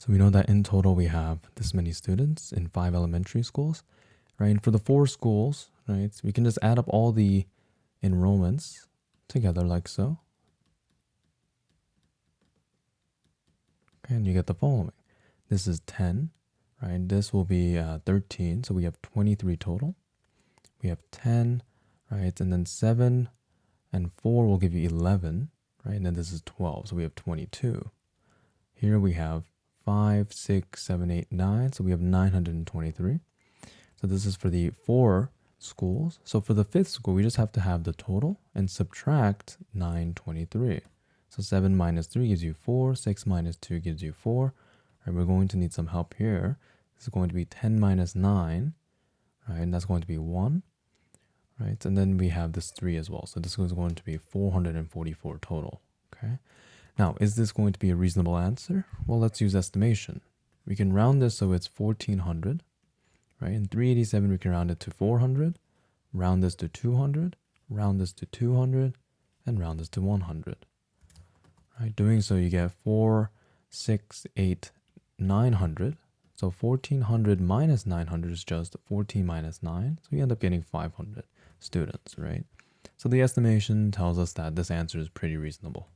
So we know that in total we have this many students in 5 elementary schools, right? And for the 4 schools, right, we can just add up all the enrollments together like so. Okay, and you get the following. This is 10, right? This will be 13, so we have 23 total. We have 10, right? And then 7 and 4 will give you 11, right? And then this is 12, so we have 22. Here we have 5, 6, 7, 8, 9, so we have 923. So this is for the 4 schools. So for the 5th school, we just have to have the total and subtract 923. So 7 minus 3 gives you 4, 6 minus 2 gives you 4. Right, we're going to need some help here. This is going to be 10 minus 9, right? And that's going to be 1, right? And then we have this 3 as well. So this is going to be 444 total, okay? Now, is this going to be a reasonable answer? Well, let's use estimation. We can round this so it's 1400, right? In 387, we can round it to 400, round this to 200, round this to 200, and round this to 100. Right? Doing so, you get 4, 6, 8, 900. So 1400 minus 900 is just 14 minus 9. So you end up getting 500 students, right? So the estimation tells us that this answer is pretty reasonable.